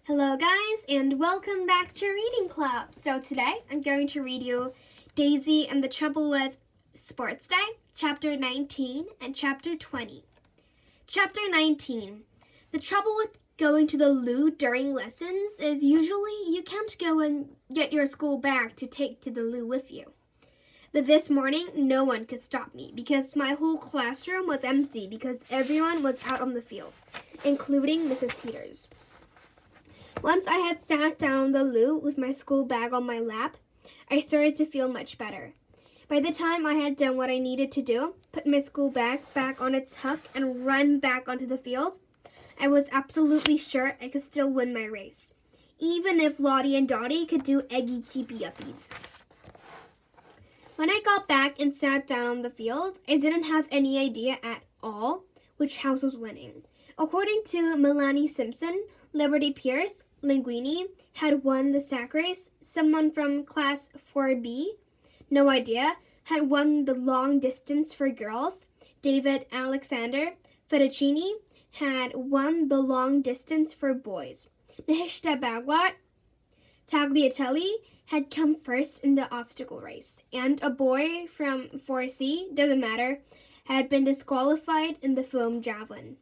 Hello guys and welcome back to Reading Club. So today I'm going to read you Daisy and the Trouble with Sports Day, Chapter 19 and Chapter 20. Chapter 19. The trouble with going to the loo during lessons is usually you can't go and get your school bag to take to the loo with you. But this morning, no one could stop me because my whole classroom was empty because everyone was out on the field, including Mrs. Peters. Once I had sat down on the loo with my school bag on my lap, I started to feel much better. By the time I had done what I needed to do, put my school bag back on its hook and run back onto the field, I was absolutely sure I could still win my race, even if Lottie and Dottie could do eggy keepy-uppies. When I got back and sat down on the field, I didn't have any idea at all which house was winning. According to Melanie Simpson, Liberty Pierce, Linguini, had won the sack race. Someone from class 4B, no idea, had won the long distance for girls. David Alexander Fettuccini had won the long distance for boys. Nahishta Bagwat Tagliatelle had come first in the obstacle race, and a boy from 4C, doesn't matter, had been disqualified in the foam javelin.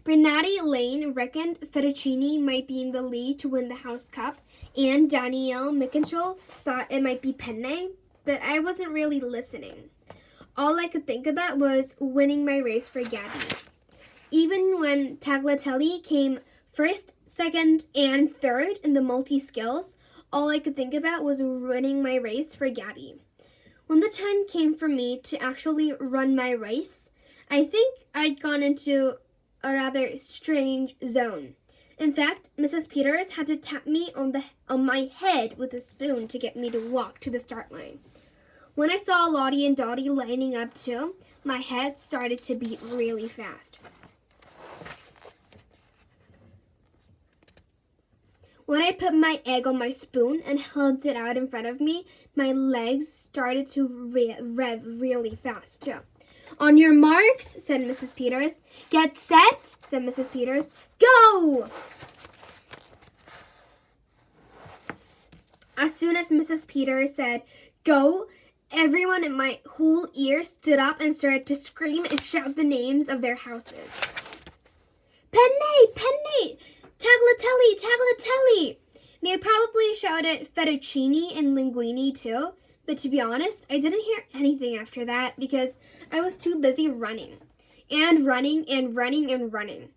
Bernardi Lane reckoned Fettuccini might be in the lead to win the House Cup, and Danielle McIntyre thought it might be Penne, but I wasn't really listening. All I could think about was winning my race for Gabby. Even when Tagliatelle came first, second, and third in the multi-skills, all I could think about was running my race for Gabby. When the time came for me to actually run my race, I think I'd gone into a rather strange zone. In fact, Mrs. Peters had to tap me on my head with a spoon to get me to walk to the start line. When I saw Lottie and Dottie lining up too, my head started to beat really fast. When I put my egg on my spoon and held it out in front of me, my legs started to rev really fast too. On your marks, said Mrs. Peters. Get set, said Mrs. Peters. Go! As soon as Mrs. Peters said, go, everyone in my whole ear stood up and started to scream and shout the names of their houses. Penne! Penne! Tagliatelle! Tagliatelle! They probably shouted Fettuccini and Linguini too, but to be honest, I didn't hear anything after that because I was too busy running. And running and running and running.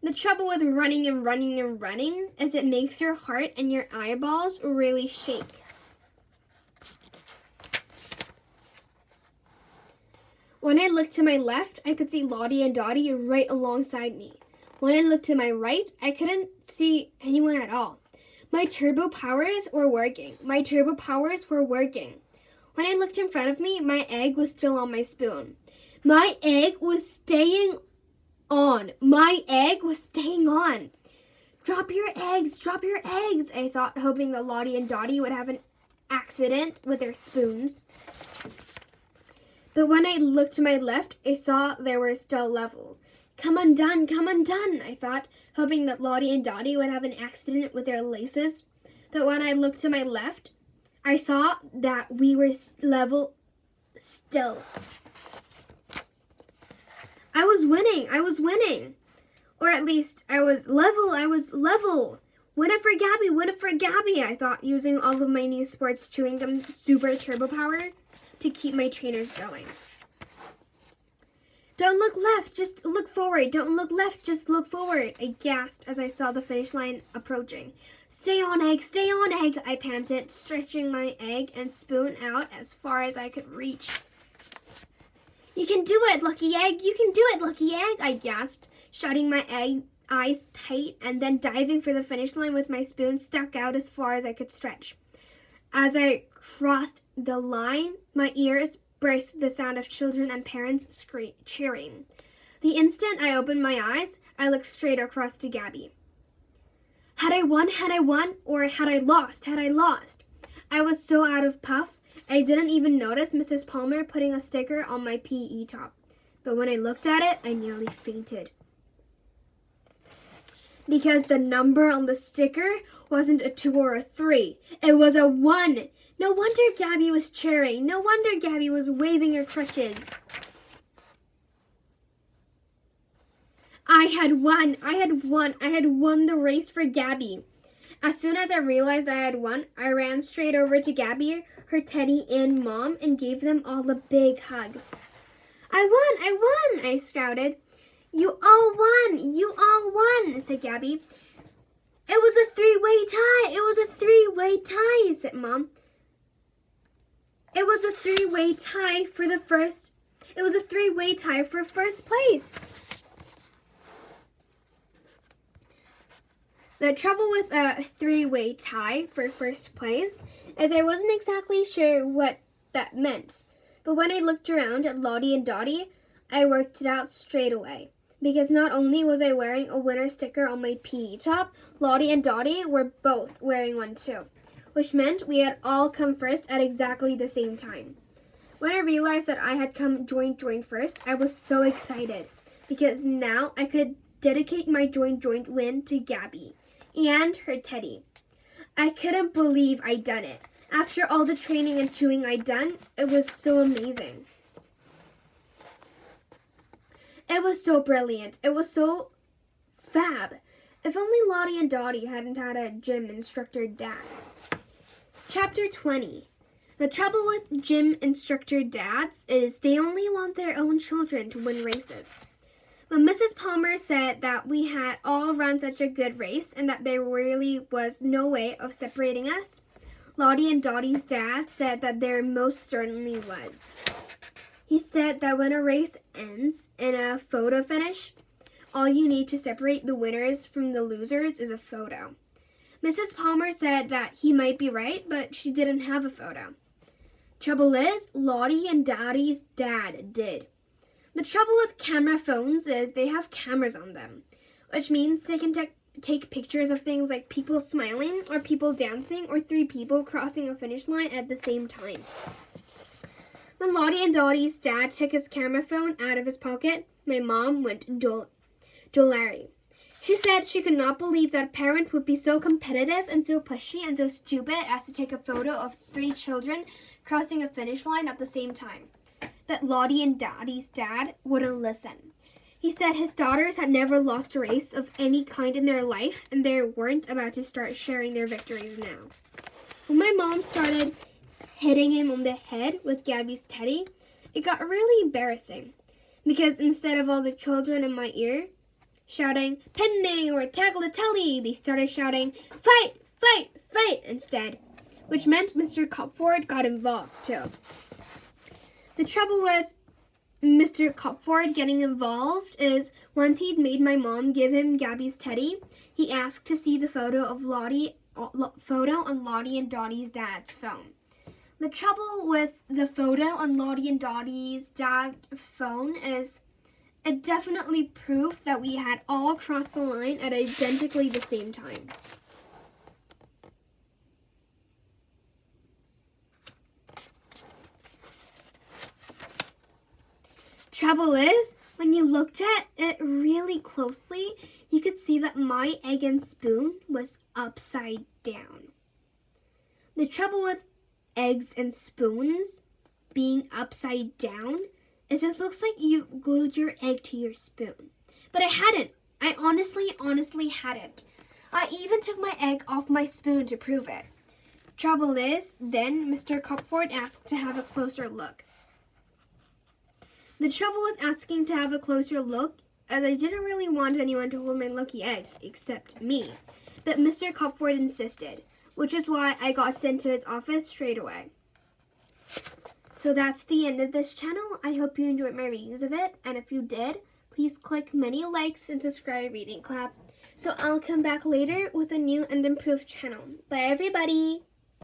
The trouble with running and running and running is it makes your heart and your eyeballs really shake. When I looked to my left, I could see Lottie and Dottie right alongside me. When I looked to my right, I couldn't see anyone at all. My turbo powers were working. My turbo powers were working. When I looked in front of me, my egg was still on my spoon. My egg was staying on. My egg was staying on. Drop your eggs, I thought, hoping that Lottie and Dottie would have an accident with their spoons. But when I looked to my left, I saw they were still level. Come undone, I thought, hoping that Lottie and Dottie would have an accident with their laces. But when I looked to my left, I saw that we were level still. I was winning. Or at least I was level. Win it for Gabby, I thought, using all of my new sports chewing gum super turbo powers to keep my trainers going. Don't look left, just look forward. Don't look left, just look forward, I gasped as I saw the finish line approaching. Stay on, egg, I panted, stretching my egg and spoon out as far as I could reach. You can do it, Lucky Egg, I gasped, shutting my eyes tight and then diving for the finish line with my spoon stuck out as far as I could stretch. As I crossed the line, my ears braced with the sound of children and parents cheering. The instant I opened my eyes, I looked straight across to Gabby. Had I won, or had I lost? I was so out of puff, I didn't even notice Mrs. Palmer putting a sticker on my PE top. But when I looked at it, I nearly fainted. because the number on the sticker wasn't a 2 or a 3. It was a 1. No wonder Gabby was cheering. No wonder Gabby was waving her crutches. I had won the race for Gabby. As soon as I realized I had won, I ran straight over to Gabby, her teddy, and Mom, and gave them all a big hug. I won, I shouted. You all won, said Gabby. It was a three-way tie, said Mom. It was a three-way tie for first place. The trouble with a three-way tie for first place is I wasn't exactly sure what that meant. But when I looked around at Lottie and Dottie, I worked it out straight away. Because not only was I wearing a winner sticker on my PE top, Lottie and Dottie were both wearing one too, which meant we had all come first at exactly the same time. When I realized that I had come joint first, I was so excited because now I could dedicate my joint win to Gabby and her teddy. I couldn't believe I'd done it. After all the training and chewing I'd done, it was so amazing. It was so brilliant. It was so fab. If only Lottie and Dottie hadn't had a gym instructor dad. Chapter 20. The trouble with gym instructor dads is they only want their own children to win races. When Mrs. Palmer said that we had all run such a good race and that there really was no way of separating us, Lottie and Dottie's dad said that there most certainly was. He said that when a race ends in a photo finish, all you need to separate the winners from the losers is a photo. Mrs. Palmer said that he might be right, but she didn't have a photo. Trouble is, Lottie and Dottie's dad did. The trouble with camera phones is they have cameras on them, which means they can take pictures of things like people smiling or people dancing or 3 people crossing a finish line at the same time. When Lottie and Dottie's dad took his camera phone out of his pocket, my mom went dolary. She said she could not believe that a parent would be so competitive and so pushy and so stupid as to take a photo of 3 children crossing a finish line at the same time. That Lottie and Dottie's dad wouldn't listen. He said his daughters had never lost a race of any kind in their life and they weren't about to start sharing their victories now. When my mom started hitting him on the head with Gabby's teddy, it got really embarrassing because instead of all the children in my ear shouting, "Penny" or "Tagliatelle," they started shouting, "Fight, fight, fight" instead, which meant Mr. Copford got involved too. The trouble with Mr. Copford getting involved is once he'd made my mom give him Gabby's teddy, he asked to see the photo on Lottie and Dottie's dad's phone. The trouble with the photo on Lottie and Dottie's dad's phone is it definitely proved that we had all crossed the line at identically the same time. Trouble is, when you looked at it really closely, you could see that my egg and spoon was upside down. The trouble with eggs and spoons being upside down is it looks like you glued your egg to your spoon. But I hadn't. I honestly hadn't. I even took my egg off my spoon to prove it. Trouble is, then Mr. Copford asked to have a closer look. The trouble with asking to have a closer look is I didn't really want anyone to hold my lucky egg except me. But Mr. Copford insisted, which is why I got sent to his office straight away. So that's the end of this channel. I hope you enjoyed my readings of it, and if you did, please click many likes and subscribe Reading Clap. So I'll come back later with a new and improved channel. Bye everybody!